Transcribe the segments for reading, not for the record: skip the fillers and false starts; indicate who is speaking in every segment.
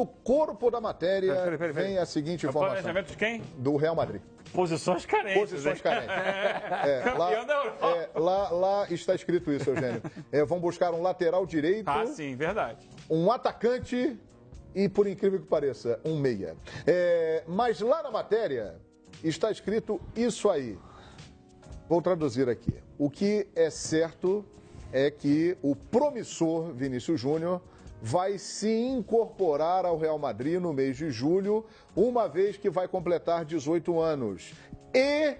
Speaker 1: no corpo da matéria vem a seguinte informação.
Speaker 2: O planejamento de quem?
Speaker 1: Do Real Madrid.
Speaker 2: Posições carentes.
Speaker 1: Posições carentes.
Speaker 2: Campeão da Europa.
Speaker 1: Lá está escrito isso, Eugênio. Vão buscar um lateral direito.
Speaker 2: Ah, sim, verdade.
Speaker 1: Um atacante e, por incrível que pareça, um meia. Mas lá na matéria está escrito isso aí. Vou traduzir aqui. O que é certo é que o promissor Vinícius Júnior vai se incorporar ao Real Madrid no mês de julho, uma vez que vai completar 18 anos. E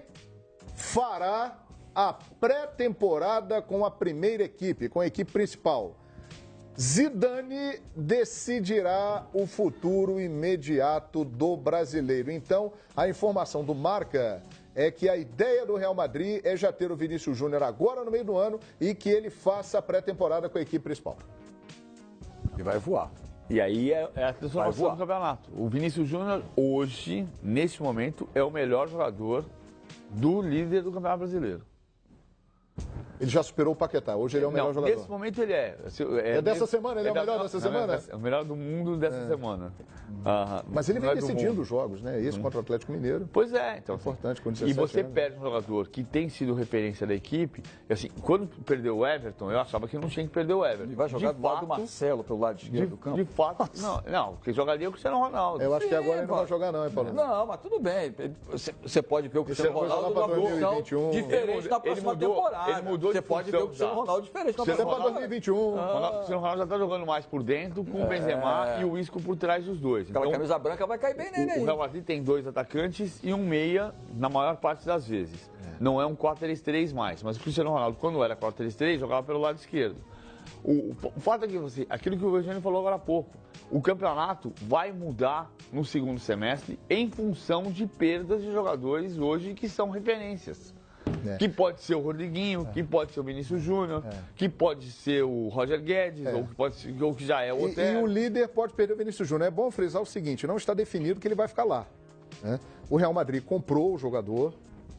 Speaker 1: fará a pré-temporada com a primeira equipe, com a equipe principal. Zidane decidirá o futuro imediato do brasileiro. Então, a informação do Marca é que a ideia do Real Madrid é já ter o Vinícius Júnior agora no meio do ano e que ele faça a pré-temporada com a equipe principal.
Speaker 3: E vai voar.
Speaker 4: E aí é a transformação do campeonato. O Vinícius Júnior, hoje, neste momento, é o melhor jogador do líder do Campeonato Brasileiro.
Speaker 1: Ele já superou o Paquetá, hoje ele é o melhor jogador.
Speaker 4: Nesse momento ele é.
Speaker 1: É dessa semana, ele é o melhor dessa semana?
Speaker 4: É o melhor do mundo dessa semana.
Speaker 1: Mas ele vem decidindo os jogos, né? Esse contra o Atlético Mineiro.
Speaker 4: Pois é, então.
Speaker 1: Importante, com 17
Speaker 4: E você
Speaker 1: anos.
Speaker 4: perde um jogador que tem sido referência da equipe. E assim, quando perdeu o Everton, eu achava que não tinha que perder o Everton.
Speaker 3: Ele vai jogar do lado do Marcelo, pelo lado esquerdo do campo?
Speaker 4: De fato, não, porque jogaria o Cristiano Ronaldo.
Speaker 1: Eu acho que agora ele não vai jogar não, hein, Paulo?
Speaker 3: Não, mas tudo bem. Você pode ver o Cristiano Ronaldo numa função diferente na próxima temporada.
Speaker 4: Ele mudou
Speaker 3: Você pode ver o Cristiano Ronaldo diferente na
Speaker 1: Você
Speaker 3: próxima
Speaker 1: para 2021.
Speaker 4: O Cristiano Ronaldo já está jogando mais por dentro, com o Benzema e o Isco por trás dos dois.
Speaker 3: Aquela camisa branca vai cair bem nele aí.
Speaker 4: O Real Madrid tem 2 atacantes e um meia na maior parte das vezes. Não é um 4-3-3 mais, mas o Cristiano Ronaldo, quando era 4-3-3, jogava pelo lado esquerdo. O fato é que aquilo que o Eugênio falou agora há pouco, o campeonato vai mudar no segundo semestre em função de perdas de jogadores hoje que são referências. Que pode ser o Rodriguinho, que pode ser o Vinícius Júnior, que pode ser o Roger Guedes, ou que já é o Otero.
Speaker 1: E o líder pode perder o Vinícius Júnior. É bom frisar o seguinte, não está definido que ele vai ficar lá. Né? O Real Madrid comprou o jogador,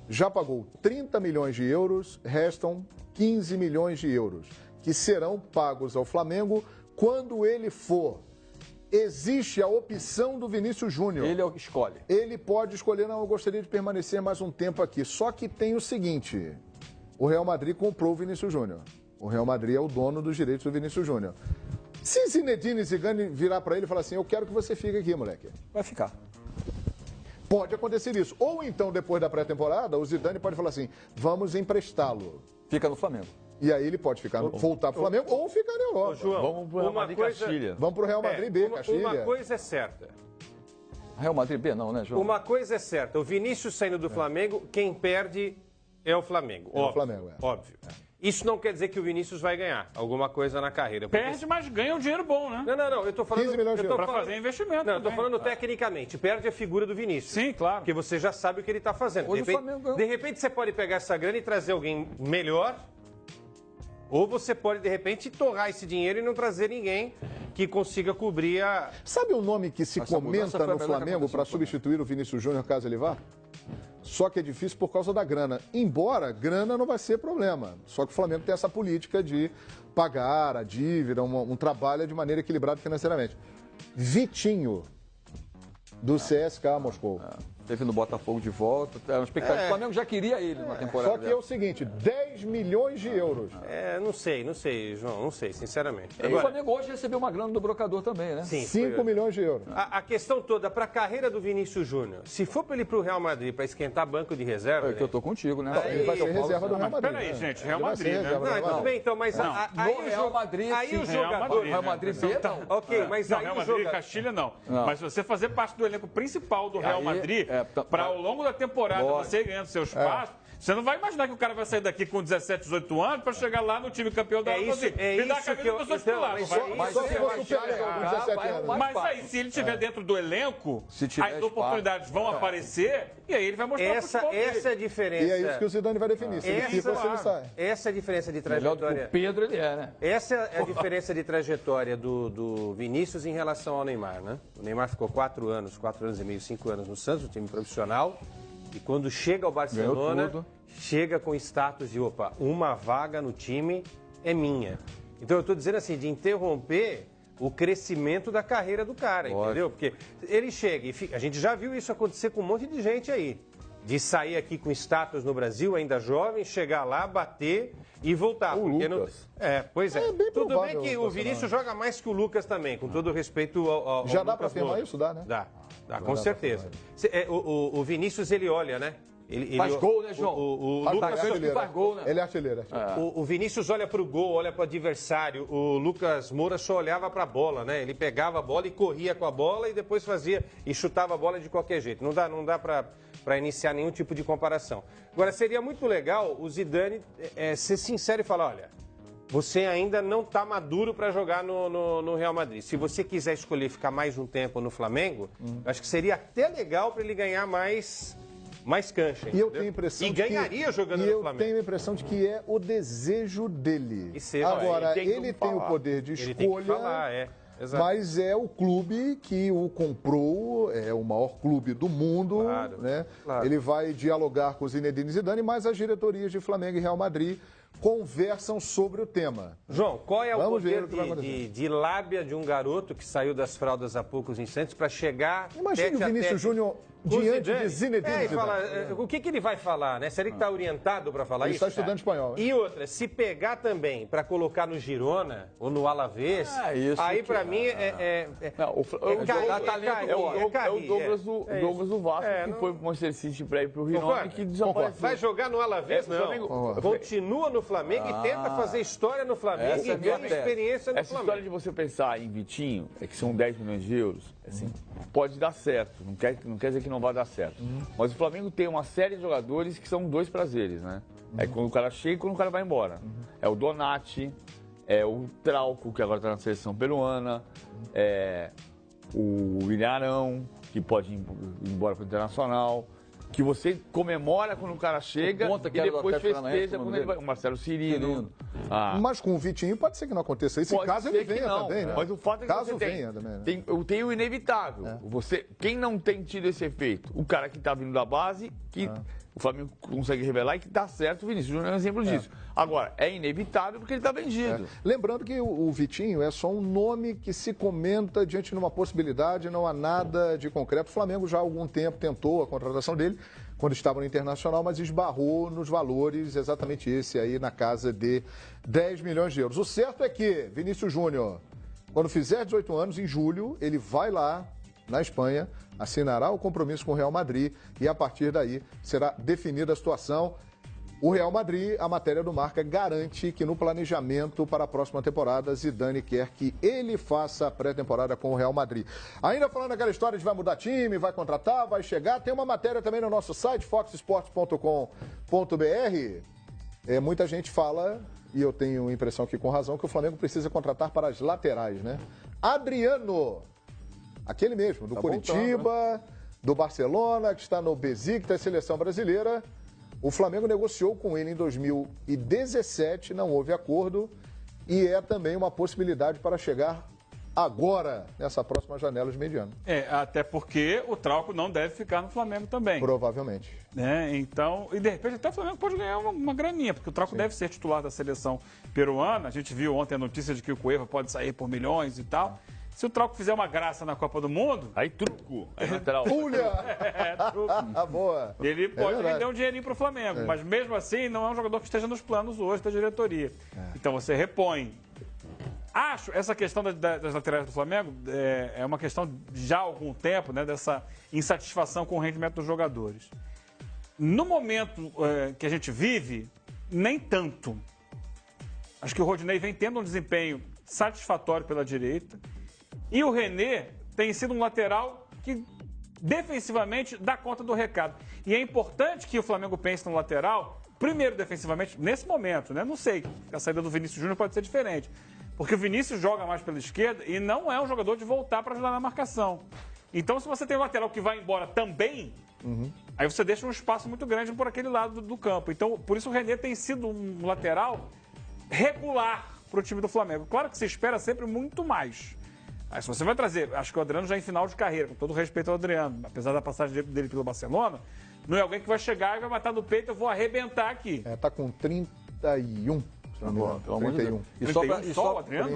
Speaker 1: já pagou 30 milhões de euros, restam 15 milhões de euros, que serão pagos ao Flamengo quando ele for. Existe a opção do Vinícius Júnior.
Speaker 3: Ele é o que escolhe.
Speaker 1: Ele pode escolher, não, eu gostaria de permanecer mais um tempo aqui. Só que tem o seguinte, o Real Madrid comprou o Vinícius Júnior. O Real Madrid é o dono dos direitos do Vinícius Júnior. Se Zinedine Zidane virar para ele e falar assim, eu quero que você fique aqui, moleque.
Speaker 3: Vai ficar.
Speaker 1: Pode acontecer isso. Ou então, depois da pré-temporada, o Zidane pode falar assim, vamos emprestá-lo.
Speaker 3: Fica no Flamengo.
Speaker 1: E aí ele pode voltar para o Flamengo ou ficar na Europa.
Speaker 2: João,
Speaker 4: Vamos pro Real Madrid Castilha.
Speaker 1: Vamos para o Real Madrid B, Castilha.
Speaker 5: Uma coisa é certa.
Speaker 3: Real Madrid B não, né, João?
Speaker 5: Uma coisa é certa. O Vinícius saindo do Flamengo, quem perde é o Flamengo.
Speaker 1: É o Flamengo,
Speaker 5: Óbvio. Isso não quer dizer que o Vinícius vai ganhar alguma coisa na carreira.
Speaker 2: Perde, mas ganha um dinheiro bom, né?
Speaker 5: Não. Eu tô falando...
Speaker 1: 15 milhões de euros.
Speaker 2: Para fazer investimento.
Speaker 5: Não, eu tô falando tecnicamente. Perde a figura do Vinícius.
Speaker 2: Sim, claro.
Speaker 5: Porque você já sabe o que ele está fazendo.
Speaker 3: Hoje o Flamengo ganhou.
Speaker 5: De repente você pode pegar essa grana e trazer alguém melhor. Ou você pode, de repente, torrar esse dinheiro e não trazer ninguém que consiga cobrir a...
Speaker 1: Sabe o nome que se
Speaker 3: Essa mudança
Speaker 1: comenta
Speaker 3: foi a
Speaker 1: no
Speaker 3: melhor que
Speaker 1: Flamengo
Speaker 3: aconteceu
Speaker 1: para
Speaker 3: no Flamengo.
Speaker 1: substituir o Vinícius Júnior caso ele vá? Só que é difícil por causa da grana. Embora grana não vai ser problema. Só que o Flamengo tem essa política de pagar a dívida, um trabalho de maneira equilibrada financeiramente. Vitinho, do CSKA Moscou.
Speaker 3: Teve no Botafogo de volta. Era uma expectativa. O Flamengo já queria ele na temporada.
Speaker 1: Só que é o seguinte, 10 milhões de euros.
Speaker 5: Não sei, João. Não sei, sinceramente.
Speaker 3: E o Flamengo hoje recebeu uma grana do brocador também, né?
Speaker 5: Sim,
Speaker 1: 5 milhões de euros.
Speaker 5: A questão toda, para a carreira do Vinícius Júnior, se for para ele ir para o Real Madrid para esquentar banco de reserva...
Speaker 3: É que eu tô contigo, né?
Speaker 1: Ele vai ser reserva do Real Madrid.
Speaker 2: Peraí,
Speaker 1: né?
Speaker 2: gente, Real
Speaker 1: Ele vai ser
Speaker 2: Madrid, né?
Speaker 1: reserva do
Speaker 5: Não,
Speaker 1: Real
Speaker 5: tudo
Speaker 1: Madrid.
Speaker 5: bem, então, mas... aí
Speaker 3: No Real Madrid,
Speaker 5: aí
Speaker 3: sim.
Speaker 5: o jogador...
Speaker 3: Real Madrid B, não.
Speaker 5: Ok, mas
Speaker 2: Não,
Speaker 5: aí
Speaker 2: Real
Speaker 5: o
Speaker 2: Madrid e
Speaker 5: jogador...
Speaker 2: Castilha não. Mas se você fazer parte do elenco principal do Real
Speaker 3: Aí,
Speaker 2: Madrid, para ao longo da temporada você ir ganhando seu espaço, você não vai imaginar que o cara vai sair daqui com 17, 18 anos para chegar lá no time campeão da Europa
Speaker 5: é
Speaker 2: me dá a
Speaker 5: isso
Speaker 2: camisa
Speaker 5: que eu...
Speaker 2: que eu sou titular. não vai?
Speaker 3: Mas
Speaker 1: Só se
Speaker 3: você
Speaker 1: fosse
Speaker 3: vai
Speaker 1: o Pelé,
Speaker 3: chegar,
Speaker 1: com 17
Speaker 3: vai
Speaker 1: anos.
Speaker 3: mais
Speaker 2: Mas
Speaker 3: fácil.
Speaker 2: aí, se ele estiver dentro do elenco,
Speaker 3: Se tiver
Speaker 2: as
Speaker 3: espaço.
Speaker 2: oportunidades vão aparecer e aí ele vai mostrar o futebol dele.
Speaker 5: Essa é a diferença.
Speaker 1: E é isso que o Zidane vai definir, se ele fica ou se ele sai.
Speaker 5: Essa é a diferença de
Speaker 3: Melhor do que
Speaker 5: trajetória.
Speaker 3: o Pedro ele é, né?
Speaker 5: Essa é a diferença de trajetória do Vinícius em relação ao Neymar, né? O Neymar ficou 4 anos e meio, 5 anos no Santos, no time profissional, e quando chega ao Barcelona, chega com status de, uma vaga no time é minha. Então eu estou dizendo assim, de interromper o crescimento da carreira do cara, entendeu? Porque ele chega e fica, a gente já viu isso acontecer com um monte de gente aí. De sair aqui com status no Brasil, ainda jovem, chegar lá, bater e voltar.
Speaker 3: Porque
Speaker 5: Lucas. Pois é. Tudo bem que o Vinícius joga mais que o Lucas também, com todo respeito ao
Speaker 1: Já dá para afirmar isso? Dá, né?
Speaker 5: Dá, com certeza. O Vinícius, ele olha, né? Ele
Speaker 3: faz gol, né, João?
Speaker 5: O
Speaker 3: Lucas faz gol, né?
Speaker 1: Ele é artilheiro.
Speaker 5: O Vinícius olha para o gol, olha para o adversário. O Lucas Moura só olhava para a bola, né? Ele pegava a bola e corria com a bola e depois fazia e chutava a bola de qualquer jeito. Não dá para iniciar nenhum tipo de comparação. Agora, seria muito legal o Zidane ser sincero e falar, olha, você ainda não está maduro para jogar no Real Madrid. Se você quiser escolher ficar mais um tempo no Flamengo, acho que seria até legal para ele ganhar mais cancha.
Speaker 1: E eu tenho a impressão
Speaker 5: ganharia jogando no Flamengo.
Speaker 1: Eu tenho a impressão de que é o desejo dele. Agora, ele tem o poder de escolha.
Speaker 5: Ele tem que falar, Exato.
Speaker 1: Mas é o clube que o comprou, é o maior clube do mundo,
Speaker 5: claro,
Speaker 1: né?
Speaker 5: Claro.
Speaker 1: Ele vai dialogar com o Zinedine Zidane, mas as diretorias de Flamengo e Real Madrid conversam sobre o tema.
Speaker 5: João, qual é o poder de lábia de um garoto que saiu das fraldas há poucos instantes para chegar...
Speaker 1: Imagina o Vinícius Júnior diante de Zinedine
Speaker 5: Zidane. O que ele vai falar, né? Será que está orientado para falar
Speaker 1: isso?
Speaker 5: Ele
Speaker 1: está estudando espanhol.
Speaker 5: E outra, se pegar também para colocar no Girona ou no Alavés, aí para mim é
Speaker 3: o Douglas do Vasco, que foi pro Manchester City para ir pro Girona e que desapareceu.
Speaker 5: Vai jogar no Alavés, não. Continua no Flamengo e tenta fazer história no Flamengo e ganha experiência no Flamengo.
Speaker 3: Essa história de você pensar em Vitinho, que são 10 milhões de euros, assim, pode dar certo, não quer dizer que não vai dar certo. Mas o Flamengo tem uma série de jogadores que são dois prazeres, né? É quando o cara chega e quando o cara vai embora. É o Donati, é o Trauco, que agora está na seleção peruana, é o Ilharão, que pode ir embora para o Internacional, que você comemora quando o cara chega e depois festeja quando ele vai. O Marcelo Cirino.
Speaker 1: Mas com o Vitinho pode ser que não aconteça isso. Caso ele venha também, né?
Speaker 3: Mas o fato é que
Speaker 1: caso
Speaker 3: você
Speaker 1: venha também, né?
Speaker 3: tem o inevitável. Quem não tem tido esse efeito? O cara que está vindo da base, que o Flamengo consegue revelar e que dá certo, o Vinícius Júnior é um exemplo disso. Agora, é inevitável porque ele está vendido.
Speaker 1: Lembrando que o Vitinho é só um nome que se comenta diante de uma possibilidade, não há nada de concreto. O Flamengo já há algum tempo tentou a contratação dele quando estava no Internacional, mas esbarrou nos valores, exatamente esse aí, na casa de 10 milhões de euros. O certo é que Vinícius Júnior, quando fizer 18 anos, em julho, ele vai lá na Espanha, assinará o compromisso com o Real Madrid e a partir daí será definida a situação. O Real Madrid, a matéria do Marca, garante que no planejamento para a próxima temporada, Zidane quer que ele faça a pré-temporada com o Real Madrid. Ainda falando daquela história de vai mudar time, vai contratar, vai chegar, tem uma matéria também no nosso site, foxsports.com.br. Muita gente fala, e eu tenho a impressão que com razão, que o Flamengo precisa contratar para as laterais, né? Adriano, aquele mesmo, do Curitiba, voltando, né? Do Barcelona, que está no Besiktas, seleção brasileira. O Flamengo negociou com ele em 2017, não houve acordo e é também uma possibilidade para chegar agora, nessa próxima janela de mediano.
Speaker 2: Até porque o Trauco não deve ficar no Flamengo também.
Speaker 1: Provavelmente.
Speaker 2: Então, e de repente até o Flamengo pode ganhar uma graninha, porque o Trauco deve ser titular da seleção peruana. A gente viu ontem a notícia de que o Cueva pode sair por milhões e tal. Se o Trauco fizer uma graça na Copa do Mundo...
Speaker 3: Aí truco. Aí lateral.
Speaker 1: Pulha!
Speaker 2: Truco.
Speaker 1: Boa.
Speaker 2: Ele pode render um dinheirinho pro Flamengo. Mas mesmo assim, não é um jogador que esteja nos planos hoje da diretoria. Então você repõe. Acho essa questão das laterais do Flamengo é uma questão de já há algum tempo, né? Dessa insatisfação com o rendimento dos jogadores. No momento que a gente vive, nem tanto. Acho que o Rodinei vem tendo um desempenho satisfatório pela direita. E o René tem sido um lateral que defensivamente dá conta do recado. E é importante que o Flamengo pense no lateral, primeiro defensivamente, nesse momento, né? Não sei, a saída do Vinícius Júnior pode ser diferente. Porque o Vinícius joga mais pela esquerda e não é um jogador de voltar para ajudar na marcação. Então, se você tem um lateral que vai embora também, aí você deixa um espaço muito grande por aquele lado do campo. Então, por isso o René tem sido um lateral regular para o time do Flamengo. Claro que se espera sempre muito mais. Aí, se você vai trazer, acho que o Adriano já em final de carreira, com todo respeito ao Adriano, apesar da passagem dele pelo Barcelona, não é alguém que vai chegar e vai matar no peito, eu vou arrebentar aqui.
Speaker 1: Tá com 31, se se não me engano.
Speaker 3: Pelo amor de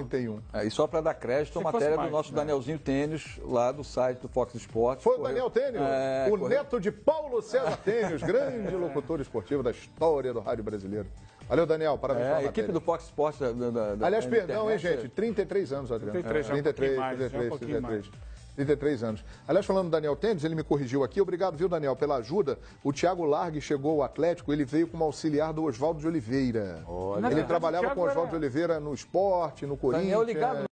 Speaker 1: 31.
Speaker 6: E só para dar crédito, a matéria do nosso Danielzinho Tênis, lá do site do Fox Sports.
Speaker 1: Foi o Daniel Tênis, o neto de Paulo César Tênis, grande locutor esportivo da história do rádio brasileiro. Valeu, Daniel, parabéns pela
Speaker 6: A
Speaker 1: matéria.
Speaker 6: equipe do Fox Sports
Speaker 1: Aliás, perdão, hein, gente, 33 anos, Adriano. 33 anos. Aliás, falando do Daniel Tênis, ele me corrigiu aqui. Obrigado, viu, Daniel, pela ajuda. O Thiago Largue chegou ao Atlético, ele veio como auxiliar do Oswaldo de Oliveira. Ele trabalhava com o Oswaldo de Oliveira no esporte, no Corinthians.
Speaker 6: Daniel ligado